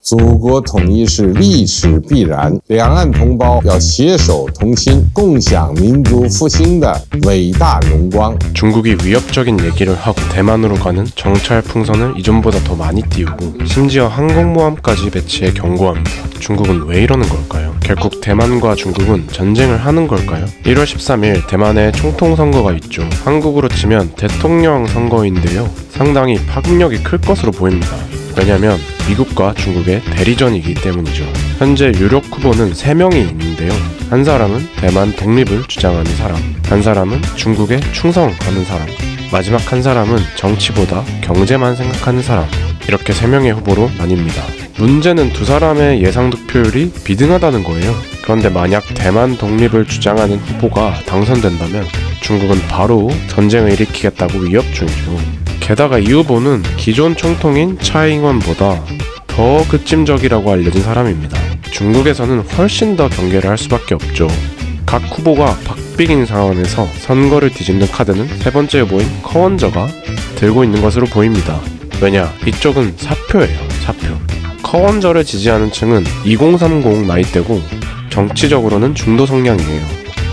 祖国统一是历史必然，两岸同胞要携手同心，共享民族复兴的伟大荣光。 중국이 위협적인 얘기를 하고 대만으로 가는 정찰 풍선을 이전보다 더 많이 띄우고 심지어 항공모함까지 배치해 경고합니다. 중국은 왜 이러는 걸까요? 결국 대만과 중국은 전쟁을 하는 걸까요? 1월 13일 대만에 총통선거가 있죠. 한국으로 치면 대통령 선거인데요. 상당히 파급력이 클 것으로 보입니다. 왜냐면 미국과 중국의 대리전이기 때문이죠. 현재 유력 후보는 3명이 있는데요. 한 사람은 대만 독립을 주장하는 사람, 한 사람은 중국에 충성하는 사람, 마지막 한 사람은 정치보다 경제만 생각하는 사람. 이렇게 3명의 후보로 나뉩니다. 문제는 두 사람의 예상 득표율이 비등하다는 거예요. 그런데 만약 대만 독립을 주장하는 후보가 당선된다면 중국은 바로 전쟁을 일으키겠다고 위협 중이죠. 게다가 이 후보는 기존 총통인 차이잉원보다 더 급진적이라고 알려진 사람입니다. 중국에서는 훨씬 더 경계를 할 수밖에 없죠. 각 후보가 박빙인 상황에서 선거를 뒤집는 카드는 세 번째 후보인 커원저가 들고 있는 것으로 보입니다. 왜냐? 이쪽은 사표예요. 사표. 커원저를 지지하는 층은 2030 나이대고 정치적으로는 중도 성향이에요.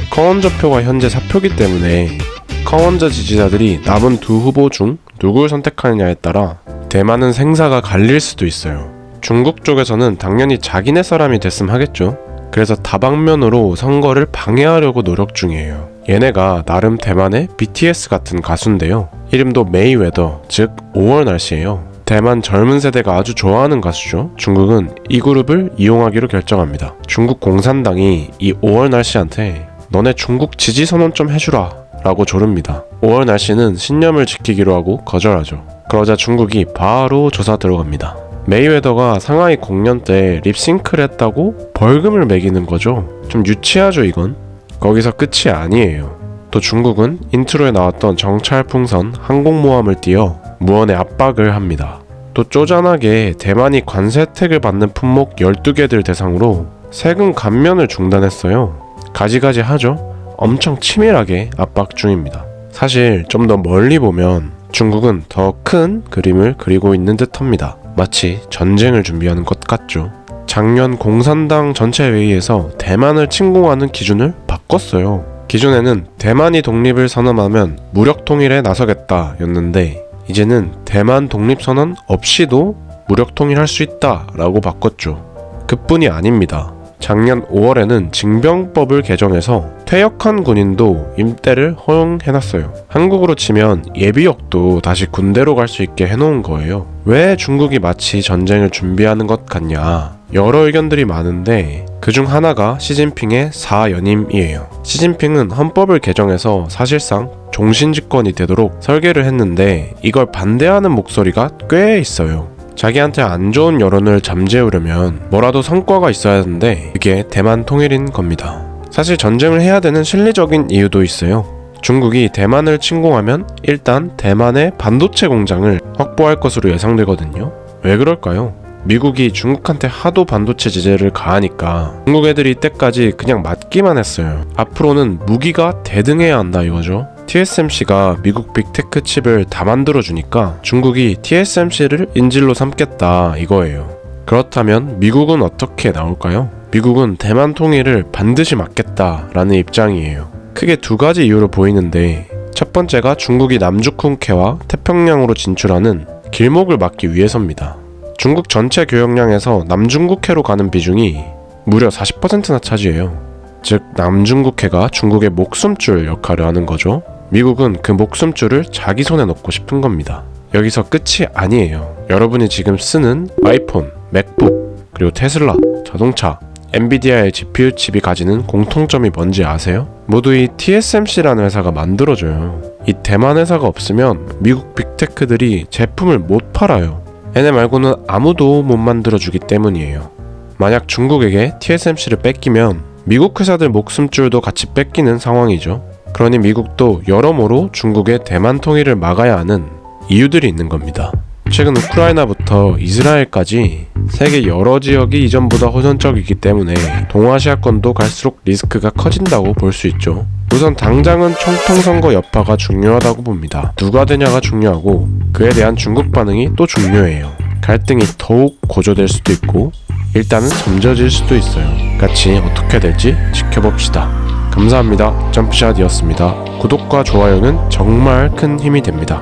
커원저 표가 현재 사표기 때문에 커원저 지지자들이 남은 두 후보 중 누굴 선택하느냐에 따라 대만은 생사가 갈릴 수도 있어요. 중국 쪽에서는 당연히 자기네 사람이 됐음 하겠죠. 그래서 다방면으로 선거를 방해하려고 노력 중이에요. 얘네가 나름 대만의 BTS 같은 가수인데요. 이름도 메이웨더, 즉 5월 날씨예요. 대만 젊은 세대가 아주 좋아하는 가수죠. 중국은 이 그룹을 이용하기로 결정합니다. 중국 공산당이 이 5월 날씨한테 너네 중국 지지 선언 좀 해주라 라고 조릅니다. 5월 날씨는 신념을 지키기로 하고 거절하죠. 그러자 중국이 바로 조사 들어갑니다. 메이웨더가 상하이 공연 때 립싱크를 했다고 벌금을 매기는 거죠. 좀 유치하죠 이건? 거기서 끝이 아니에요. 또 중국은 인트로에 나왔던 정찰풍선 항공모함을 띄워 무언의 압박을 합니다. 또 쪼잔하게 대만이 관세 혜택을 받는 품목 12개들 대상으로 세금 감면을 중단했어요. 가지가지 하죠? 엄청 치밀하게 압박 중입니다. 사실 좀 더 멀리 보면 중국은 더 큰 그림을 그리고 있는 듯합니다. 마치 전쟁을 준비하는 것 같죠. 작년 공산당 전체 회의에서 대만을 침공하는 기준을 바꿨어요. 기존에는 대만이 독립을 선언하면 무력 통일에 나서겠다 였는데 이제는 대만 독립 선언 없이도 무력 통일할 수 있다 라고 바꿨죠. 그뿐이 아닙니다. 작년 5월에는 징병법을 개정해서 퇴역한 군인도 임대를 허용해놨어요. 한국으로 치면 예비역도 다시 군대로 갈 수 있게 해놓은 거예요. 왜 중국이 마치 전쟁을 준비하는 것 같냐? 여러 의견들이 많은데 그중 하나가 시진핑의 4연임이에요. 시진핑은 헌법을 개정해서 사실상 종신집권이 되도록 설계를 했는데 이걸 반대하는 목소리가 꽤 있어요. 자기한테 안 좋은 여론을 잠재우려면 뭐라도 성과가 있어야 하는데 그게 대만 통일인 겁니다. 사실 전쟁을 해야 되는 실리적인 이유도 있어요. 중국이 대만을 침공하면 일단 대만의 반도체 공장을 확보할 것으로 예상되거든요. 왜 그럴까요? 미국이 중국한테 하도 반도체 제재를 가하니까 중국 애들이 이때까지 그냥 맞기만 했어요. 앞으로는 무기가 대등해야 한다 이거죠. TSMC가 미국 빅테크 칩을 다 만들어주니까 중국이 TSMC를 인질로 삼겠다 이거예요. 그렇다면 미국은 어떻게 나올까요? 미국은 대만 통일을 반드시 막겠다라는 입장이에요. 크게 두 가지 이유로 보이는데 첫 번째가 중국이 남중국해와 태평양으로 진출하는 길목을 막기 위해서입니다. 중국 전체 교역량에서 남중국해로 가는 비중이 무려 40%나 차지해요. 즉 남중국해가 중국의 목숨줄 역할을 하는 거죠. 미국은 그 목숨줄을 자기 손에 넣고 싶은 겁니다. 여기서 끝이 아니에요. 여러분이 지금 쓰는 아이폰, 맥북, 그리고 테슬라, 자동차, 엔비디아의 GPU 칩이 가지는 공통점이 뭔지 아세요? 모두 이 TSMC라는 회사가 만들어줘요. 이 대만 회사가 없으면 미국 빅테크들이 제품을 못 팔아요. 얘네 말고는 아무도 못 만들어주기 때문이에요. 만약 중국에게 TSMC를 뺏기면 미국 회사들 목숨줄도 같이 뺏기는 상황이죠. 그러니 미국도 여러모로 중국의 대만 통일을 막아야 하는 이유들이 있는 겁니다. 최근 우크라이나부터 이스라엘까지 세계 여러 지역이 이전보다 호전적이기 때문에 동아시아권도 갈수록 리스크가 커진다고 볼 수 있죠. 우선 당장은 총통선거 여파가 중요하다고 봅니다. 누가 되냐가 중요하고 그에 대한 중국 반응이 또 중요해요. 갈등이 더욱 고조될 수도 있고 일단은 점져질 수도 있어요. 같이 어떻게 될지 지켜봅시다. 감사합니다. 점프샷이었습니다. 구독과 좋아요는 정말 큰 힘이 됩니다.